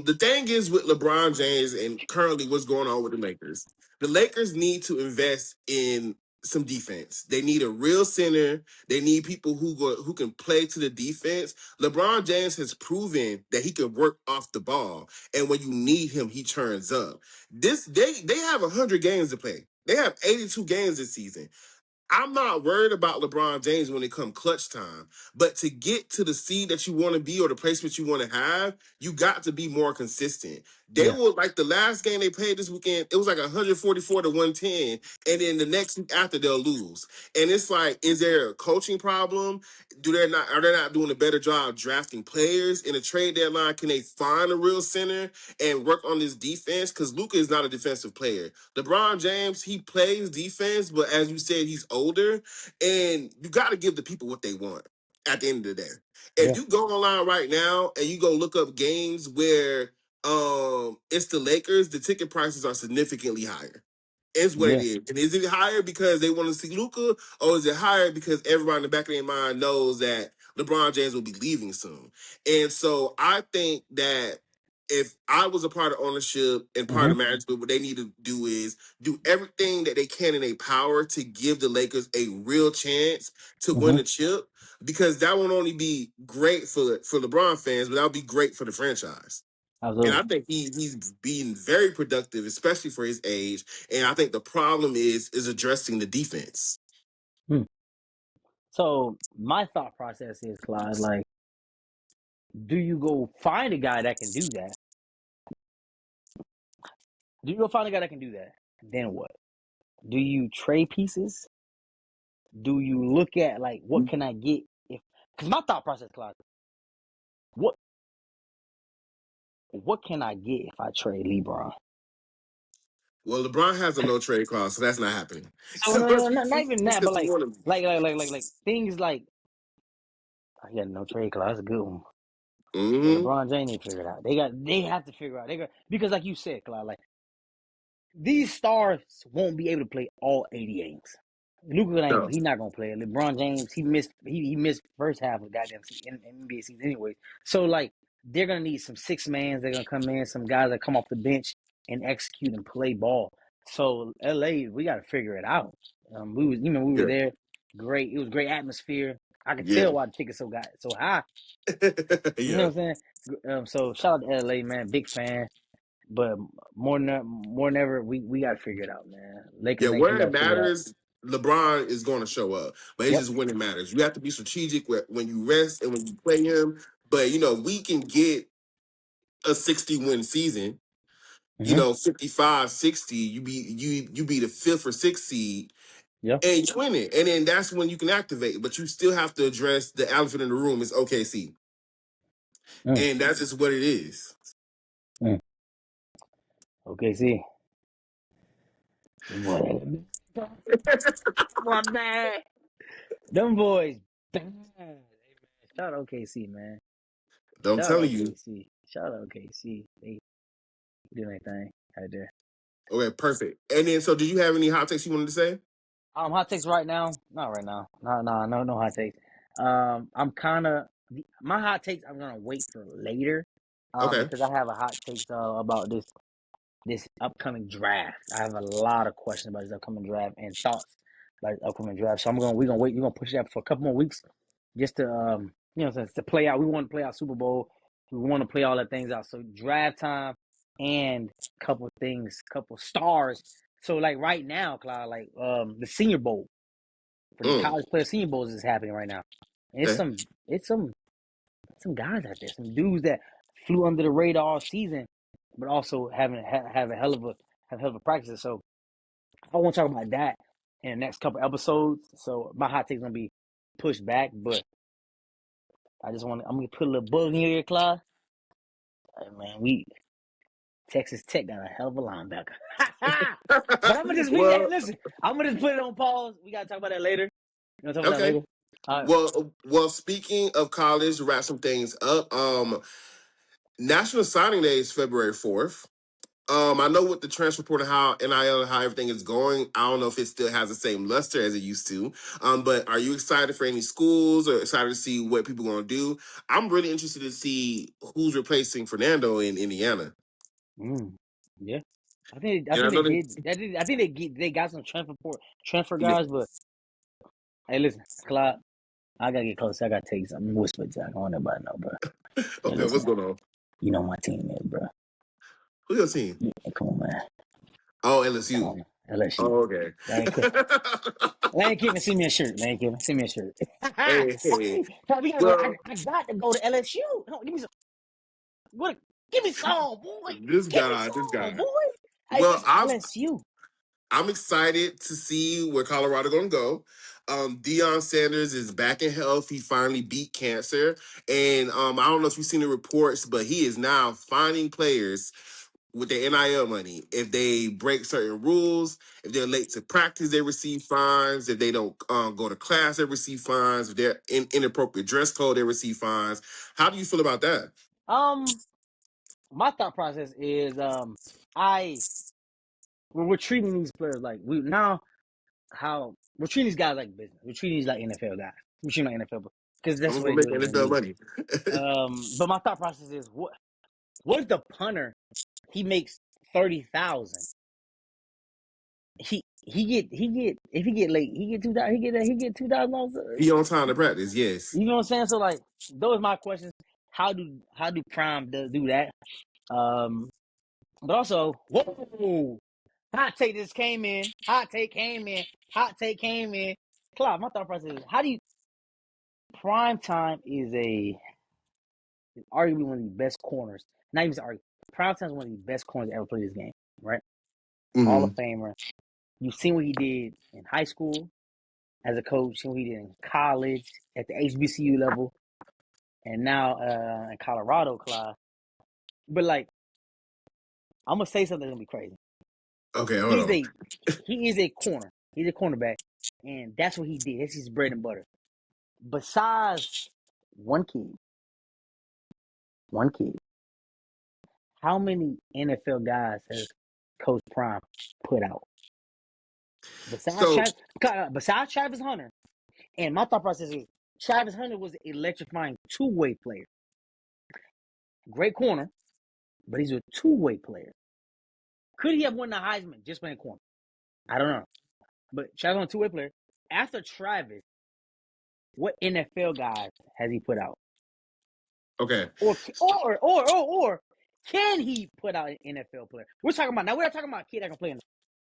The thing is with LeBron James and currently what's going on with the Lakers need to invest in some defense. They need a real center. They need people who can play to the defense. LeBron James has proven that he can work off the ball, and when you need him, he turns up. They have 100 games to play. They have 82 games this season. I'm not worried about LeBron James when it comes clutch time. But to get to the seed that you want to be or the placement you want to have, you got to be more consistent. They Yeah. were like the last game they played this weekend, it was like 144 to 110. And then the next week after they'll lose. And it's like, is there a coaching problem? Are they not doing a better job drafting players in a trade deadline? Can they find a real center and work on this defense? Because Luka is not a defensive player. LeBron James, he plays defense, but as you said, he's older. And you got to give the people what they want at the end of the day. If Yeah. you go online right now and you go look up games where it's the Lakers, the ticket prices are significantly higher. It's what it Yeah. is. And is it higher because they want to see Luka, or is it higher because everybody in the back of their mind knows that LeBron James will be leaving soon? And so I think that if I was a part of ownership and part Mm-hmm. of management, what they need to do is do everything that they can in their power to give the Lakers a real chance to win Mm-hmm. the chip, because that won't only be great for LeBron fans, but that'll be great for the franchise. And I Absolutely. think he's being very productive, especially for his age. And I think the problem is addressing the defense. Hmm. So my thought process is, Clyde, like, do you go find a guy that can do that? Do you go find a guy that can do that? Then what? Do you trade pieces? Do you look at, like, what can I get if? Because my thought process, Clyde, what what can I get if I trade LeBron? Well, LeBron has a no trade clause, so that's not happening. So So no, not even it's that, but just one of them. like things like, I got no trade clause. That's a good one. But Mm-hmm. LeBron James ain't figured out. They have to figure out. Because like you said, Clyde, like, these stars won't be able to play all 80 games. Luka ain't No. gonna. He's not gonna play. LeBron James, he missed first half of the goddamn NBA season anyway. So like, they're gonna need some six mans. They're gonna come in, some guys that come off the bench and execute and play ball. So LA, we got to figure it out. We were Yeah. there. Great. It was great atmosphere. I could Yeah. tell why the tickets got so high. You know Yeah. what I'm saying? So shout out to LA, man. Big fan. But more than ever, we got to figure it out, man. Laker Yeah. Nation, we Where got it to figure it out. matters, LeBron is going to show up. But it's Yep. just when it matters. You have to be strategic when you rest and when you play him. But, we can get a 60-win season. Mm-hmm. 55, 60, you be the fifth or sixth seed Yep. and you win it. And then that's when you can activate. But you still have to address the elephant in the room is OKC. Mm. And that's just what it is. Mm. Okay, see. What? What bad? Them boys bad. Hey, man. Shout out OKC, man. I'm Shout out telling you. OKC. Shout out OKC. They do their thing right there. Okay, perfect. And then, so did you have any hot takes you wanted to say? Hot takes right now? Not right now. No hot takes. I'm kind of my hot takes. I'm gonna wait for later. Okay. Because I have a hot takes about this upcoming draft. I have a lot of questions about this upcoming draft and thoughts about this upcoming draft. So we're gonna wait. We're gonna push that for a couple more weeks, just to to play out. We want to play out Super Bowl. We want to play all that things out. So draft time and couple stars. So like right now, Clyde, like the Senior Bowl for the Mm. college player Senior Bowls is happening right now, and Okay. it's some guys out there, some dudes that flew under the radar all season, but also have a hell of a practice. So I want to talk about that in the next couple episodes. So my hot take's gonna be pushed back, but I'm gonna put a little bug in your ear, Clyde. Hey, man, Texas Tech got a hell of a linebacker. But Well, listen, I'm gonna just put it on pause. We gotta talk about that later. You want to talk about that okay. later? All right. Well, speaking of college, to wrap some things up, National Signing Day is February 4th. I know with the transfer portal, how NIL and how everything is going, I don't know if it still has the same luster as it used to. But are you excited for any schools or excited to see what people are going to do? I'm really interested to see who's replacing Fernando in Indiana. Yeah. I And I think they know they, did. I think they got some transfer yeah. guys, but hey, listen, Clyde, I gotta get close. I gotta tell you something. Whisper it. I don't want nobody to know, bro. Hey, Okay, listen, what's going on? you know my team is, bro. Who's your team? Yeah, come on, man. Oh, Come LSU. on, LSU. Oh, okay. Lane Kiffin, send me a shirt. Lane Kiffin, send me a shirt. Hey, hey. We gotta go. Well, I got to go to LSU. No, give me some. What? Give me some, boy. This Give me guy, this some, guy. boy. Hey, Well, LSU. I'm excited to see where Colorado going to go. Deion Sanders is back in health. He finally beat cancer. And I don't know if you've seen the reports, but he is now finding players with their NIL money. If they break certain rules, if they're late to practice, they receive fines. If they don't go to class, they receive fines. If they're in inappropriate dress code, they receive fines. How do you feel about that? My thought process is I when we're treating these players like how we're treating these guys like business. We're treating these like NFL guys. We're treating like NFL because that's I'm what going they to do make in the NFL league. money. But my thought process is what if the punter he makes 30,000? He get if he get late he get 2,000 he get 2,000 dollars. He on time to practice, yes. You know what I'm saying? So like those are my questions. How do Prime do that? Um, but also whoa, hot take this came in. Hot take came in. Hot take came in. Cloud. My thought process is how do you Prime Time is arguably one of the best corners. Not even argue. Prime Time is one of the best corners to ever play this game. Right? Hall of Mm-hmm. Famer. You've seen what he did in high school as a coach, seen what he did in college at the HBCU level, and now in Colorado, Clyde. But like, I'm gonna say something that's gonna be crazy. Okay, hold He's on. a he is a corner. He's a cornerback, and that's what he did. That's his bread and butter. Besides one kid, one kid. How many NFL guys has Coach Prime put out So, besides Travis Hunter? And my thought process is Travis Hunter was an electrifying two-way player. Great corner, but he's a two-way player. Could he have won the Heisman just playing corner? I don't know. But Travis Hunter, two-way player. After Travis, what NFL guys has he put out? okay. Or can he put out an NFL player? We're not talking about a kid that can play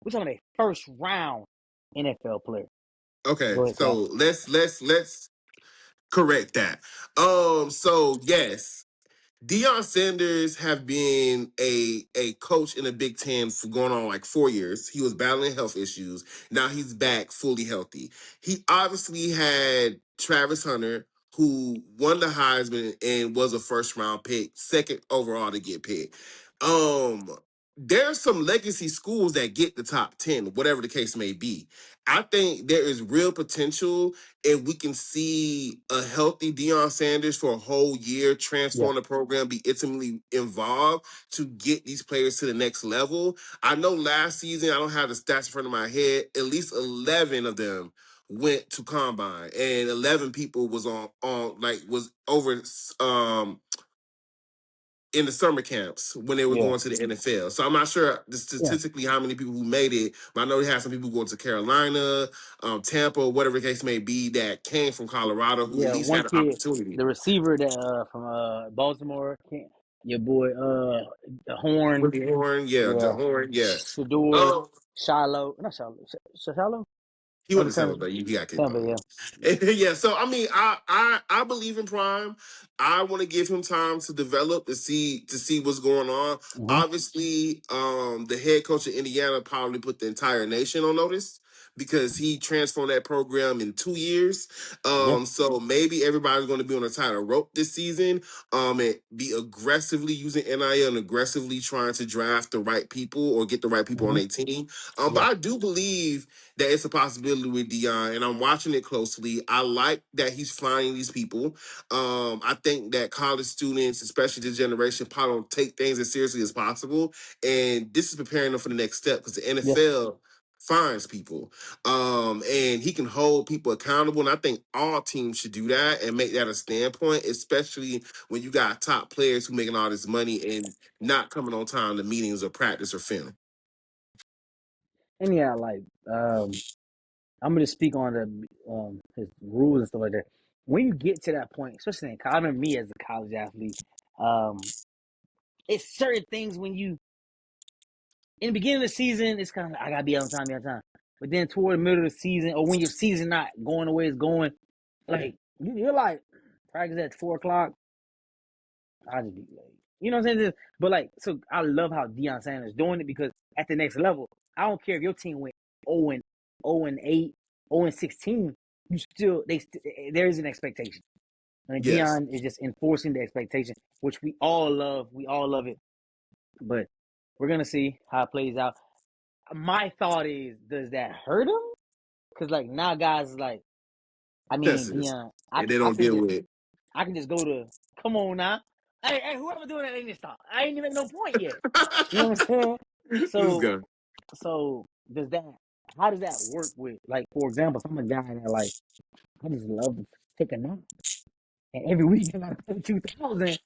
we're talking about a first round NFL player. Okay. Go ahead, So Cloud. let's correct that. So yes, Deion Sanders have been a coach in the Big Ten for going on like 4 years. He was battling health issues. Now he's back fully healthy. He obviously had Travis Hunter, who won the Heisman and was a first round pick, second overall to get picked. Um, there's some legacy schools that get the top 10, whatever the case may be. I think there is real potential if we can see a healthy Deion Sanders for a whole year, Yeah. transform the program, be intimately involved to get these players to the next level. I know last season, I don't have the stats in front of my head, at least 11 of them went to combine and 11 people was was over in the summer camps when they were Yeah. going to the NFL. So I'm not sure Yeah. statistically how many people who made it, but I know they had some people going to Carolina, Tampa, whatever the case may be, that came from Colorado who at Yeah. least One had an kid, opportunity. the receiver that from Baltimore, your boy the Horn. Ricky Horn, yeah, Yeah. Horn, yeah. Shedeur, Um, Shiloh. Not Shiloh. Shiloh? he Oh, wasn't the the same, Tampa. but he got kicked Tampa, on. yeah. Yeah, so I mean, I believe in Prime. I want to give him time to develop to see what's going on. Mm-hmm. Obviously, the head coach of Indiana probably put the entire nation on notice because he transformed that program in 2 years. Yeah. So maybe everybody's going to be on a tighter rope this season. And be aggressively using NIL and aggressively trying to draft the right people or get the right people on Mm-hmm. their team. But Yeah. I do believe that it's a possibility with Dion, and I'm watching it closely. I like that he's finding these people. I think that college students, especially this generation, probably don't take things as seriously as possible, and this is preparing them for the next step because the Yeah. NFL finds people, and he can hold people accountable. And I think all teams should do that and make that a standpoint, especially when you got top players who making all this money and not coming on time to meetings or practice or film. And yeah, like I'm gonna speak on the his rules and stuff like that. When you get to that point, especially in college, I remember me as a college athlete, um, it's certain things when you in the beginning of the season, it's kind of like, I gotta be on time. But then toward the middle of the season, or when your season not going the way it's going, like you're like practice at 4 o'clock. I just be late. You know what I'm saying? But like, so I love how Deion Sanders doing it because at the next level, I don't care if your team went 0 and 0 and 8, 0 and 16. You still there is an expectation. And Yes. Deion is just enforcing the expectation, which we all love. We all love it. But we're gonna see how it plays out. My thought is, does that hurt him? Because like now, guys, like I mean, Contestants. Deion, And they don't deal with it. I can just go to, come on now, hey, whoever doing that, they need to stop. I ain't even make no point yet. You know what I'm saying? Let's So, go. so does that? How does that work with, like, for example, if I'm a guy that like I just love to take a nap, and every weekend I pay 2,000,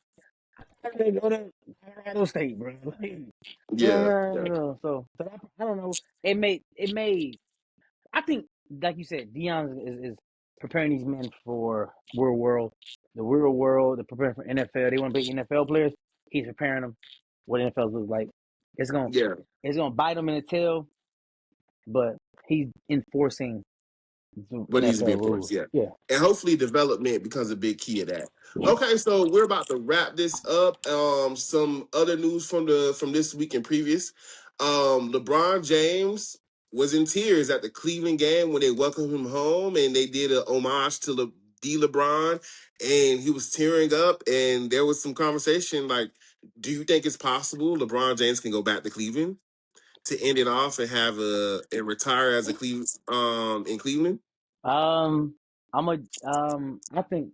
I gotta go to Colorado State, bro. Like, Yeah. Yeah. I don't know. It may. I think, like you said, Dion is preparing these men for the real world. They're preparing for NFL. They want to be NFL players. He's preparing them what NFL looks like. It's gonna Yeah. it's gonna bite them in the tail, but he's enforcing the What needs to be NFL enforced, rules. yeah. Yeah, And hopefully development becomes a big key of that. Okay, so we're about to wrap this up. Some other news from this week and previous. LeBron James was in tears at the Cleveland game when they welcomed him home and they did a homage to LeBron, and he was tearing up, and there was some conversation like, do you think it's possible LeBron James can go back to Cleveland to end it off and have and retire as a Cleveland in Cleveland? Um, I think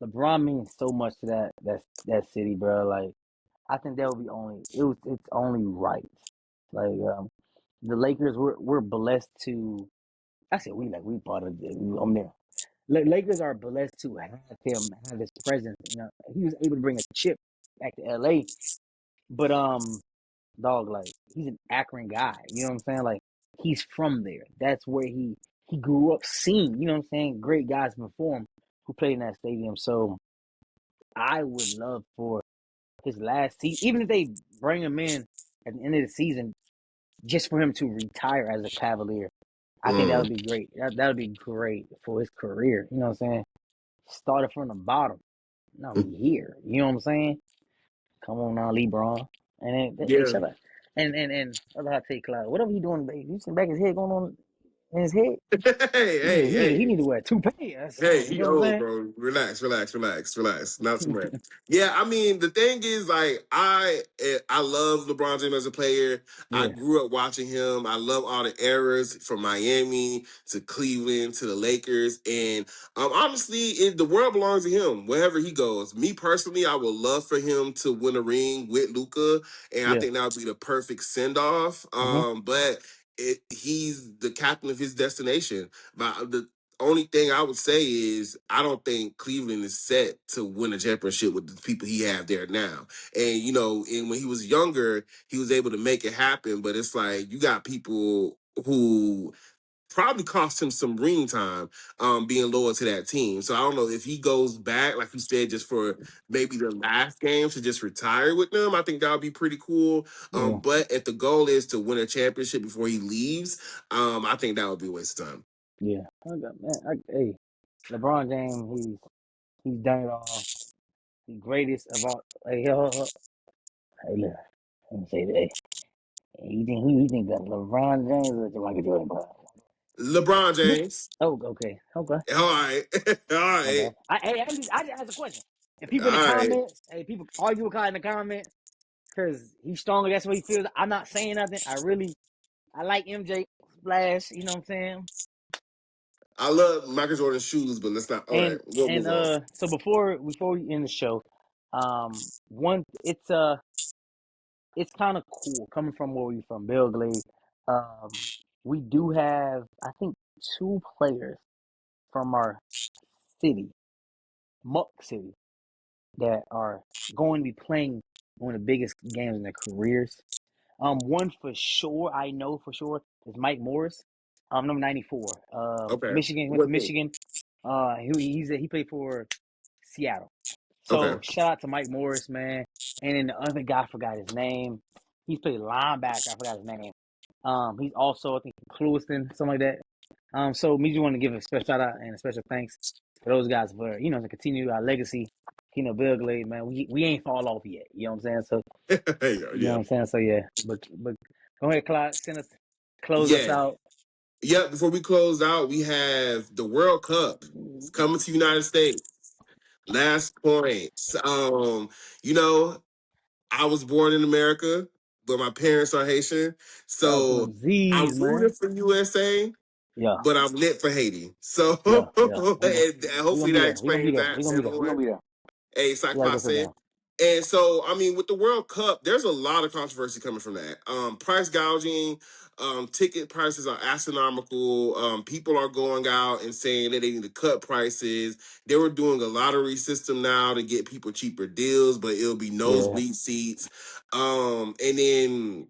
LeBron means so much to that city, bro. Like, I think that would be it's only right. Like, the Lakers, we're blessed to. I said we part of it. I'm there. Lakers are blessed to have his presence. You know, he was able to bring a chip back to LA, but dog, like, he's an Akron guy. You know what I'm saying? Like, he's from there. That's where he grew up seeing. You know what I'm saying? Great guys before him who played in that stadium. So I would love for his last season, even if they bring him in at the end of the season, just for him to retire as a Cavalier. I think that would Mm, be great. That would be great for his career. You know what I'm saying? Started from the bottom. Now we here. You know what I'm saying? Come on now, LeBron. And then, hey, yeah. shut up. And other hot take, Cloud. Whatever he doing, baby. You sitting back his head going on in his head. Hey, hey, He hey. need to wear a toupee or Hey, something. You he know what old, I'm bro. Relax, relax, relax, relax. Not too much. saying? Yeah, I mean, the thing is, like, I love LeBron James as a player. I Yeah, grew up watching him. I love all the eras from Miami to Cleveland to the Lakers, and honestly, the world belongs to him wherever he goes. Me personally, I would love for him to win a ring with Luca, and I yeah. think that would be the perfect send off. Mm-hmm. But he's the captain of his destination. But only thing I would say is I don't think Cleveland is set to win a championship with the people he have there now. And and when he was younger, he was able to make it happen. But it's like you got people who probably cost him some ring time being loyal to that team. So I don't know if he goes back, like you said, just for maybe the last game to just retire with them. I think that would be pretty cool. Yeah, But if the goal is to win a championship before he leaves, I think that would be a waste of time. yeah. Hey, LeBron James, he's done it all. The greatest of all. Hey, hey, look. Let me say that. Hey, you think that LeBron James or Michael Jordan, bro? LeBron James. Oh, okay, okay. All right. All My right. bad. I just asked a question. If people in the All right. comments, hey, people argue with Kyle in the comments because he's stronger. That's what he feels. I'm not saying nothing. I like MJ Splash. You know what I'm saying? I love Michael Jordan's shoes, but let's not. All right. We'll And move on. so before we end the show, one it's kind of cool coming from where we from, Belgrade. Um, we do have, I think, two players from our city, Muck City, that are going to be playing one of the biggest games in their careers. One for sure, I know for sure, is Mike Morris, number 94. Okay. Michigan, went to What team? Michigan. He played for Seattle. Okay. So shout out to Mike Morris, man. And then the other guy, I forgot his name. He played linebacker. I forgot his name. He's also, I think, Clewiston, something like that. So me just want to give a special shout out and a special thanks to those guys for to continue our legacy Bill Glade, man, we ain't fall off yet. You know what I'm saying? So you know Yeah. what I'm saying? So yeah, but go ahead, Clyde, close us Yeah. out. Yep. Before we close out, we have the World Cup. It's coming to the United States. Last point. You know, I was born in America, but my parents are Haitian. Shout out to So them Z's, I'm man. rooting for USA, Yeah, but I'm lit for Haiti. So yeah. and We gonna hopefully be that there. We gonna be explains there. that We to gonna be there. We everyone. gonna be there. Hey, it's See like how it I goes said. down. And so, I mean, with the World Cup, there's a lot of controversy coming from that. Price gouging, ticket prices are astronomical. People are going out and saying that they need to cut prices. They were doing a lottery system now to get people cheaper deals, but it'll be Yeah, nosebleed seats. And then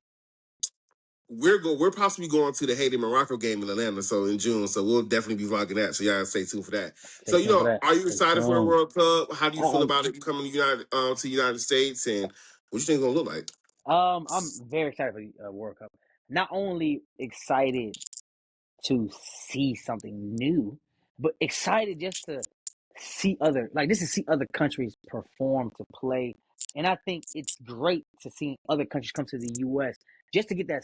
we're possibly going to the Haiti Morocco game in Atlanta, so in June. So we'll definitely be vlogging that. So y'all stay tuned for that. stay So tuned for that. are you Stay excited for the tuned. World Cup? How do you feel Um, about it coming to the United States, and what you think it's gonna look like? I'm very excited for the World Cup. Not only excited to see something new, but excited just to see other countries perform to play. And I think it's great to see other countries come to the U.S. just to get that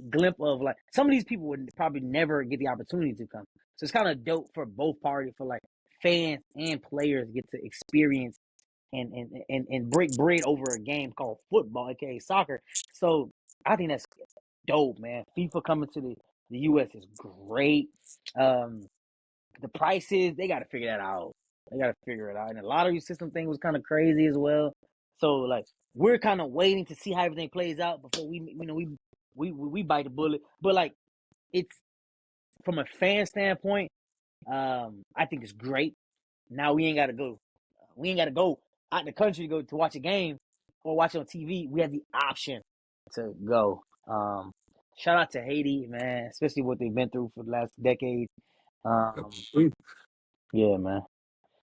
glimpse of like some of these people would probably never get the opportunity to come. So it's kind of dope for both parties, for like fans and players get to experience and break bread over a game called football, aka soccer. So I think that's dope, man. FIFA coming to the US is great. Um, the prices, they got to figure that out. They got to figure it out. And the lottery system thing was kind of crazy as well. So like we're kind of waiting to see how everything plays out before we bite the bullet. But like it's from a fan standpoint, I think it's great. Now we ain't got to go. We ain't got to go out the country to go to watch a game or watch it on TV. We have the option to go. Shout out to Haiti, man, especially what they've been through for the last decade. Um, yeah, man.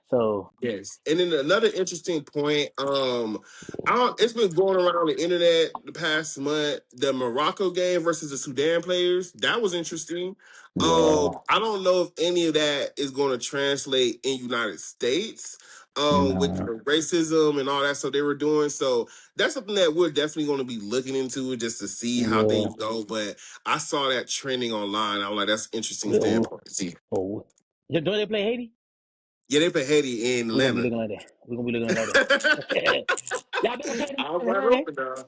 So Yes, and then another interesting point. It's been going around the internet the past month. The Morocco game versus the Sudan players, that was interesting. yeah, I don't know if any of that is going to translate in United States. With nah, the racism and all that stuff they were doing, so that's something that we're definitely going to be looking into just to see how yeah, things go. But I saw that trending online. I was like, that's an interesting yeah. Oh, standpoint to see. oh. Don't they play Haiti? Yeah, they play Haiti in We're gonna be Atlanta. looking like that. We're gonna be looking like that. Y'all better play I was like them, hoping, dog.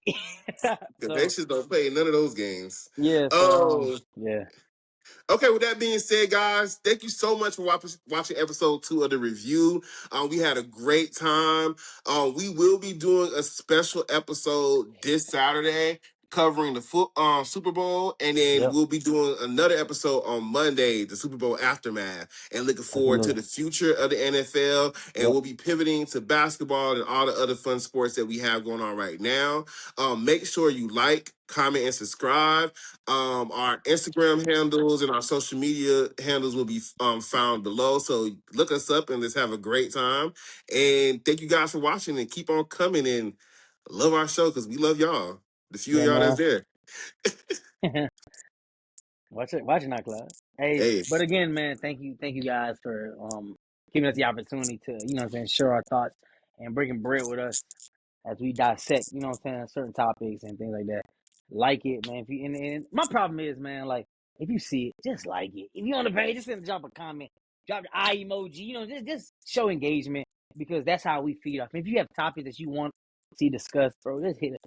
man. So Conventions don't play none of those games. yeah, Um, yeah, Okay, with that being said, guys, thank you so much for watching episode 2 of the review. We had a great time. We will be doing a special episode this Saturday covering the Super Bowl, and then yep, we'll be doing another episode on Monday, the Super Bowl aftermath, and looking forward to absolutely. the future of the NFL. And Yep, we'll be pivoting to basketball and all the other fun sports that we have going on right now. Make sure you like, comment, and subscribe. Our Instagram handles and our social media handles will be found below. So look us up and let's have a great time. And thank you guys for watching and keep on coming and love our show because we love y'all. The few of yeah, y'all that's man. there. Watch it now, Clyde. Hey, Hey, but again, man, thank you guys for giving us the opportunity to, what I'm saying, share our thoughts and breaking bread with us as we dissect, what I'm saying, certain topics and things like that. Like it, man. If you and my problem is, man, like if you see it, just like it. If you're on the page, just drop a comment, drop the eye emoji, just show engagement because that's how we feed off. If you have topics that you want to see discussed, bro, just hit it.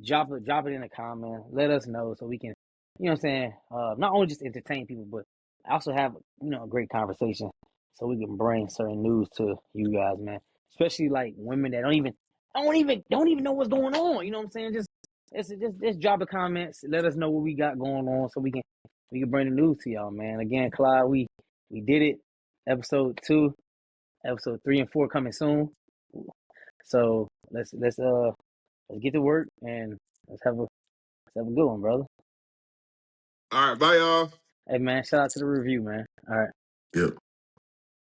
Drop it in the comment. Let us know so we can, what I'm saying, not only just entertain people, but also have, a great conversation so we can bring certain news to you guys, man. Especially like women that don't even know what's going on. You know what I'm saying? Just drop the comments. Let us know what we got going on so we can bring the news to y'all, man. Again, Clyde, we did it. Episode 2, episode 3 and 4 coming soon. So let's get to work and let's have a good one, brother. all right, bye, y'all. Hey man, shout out to the review, man. All right. Yep.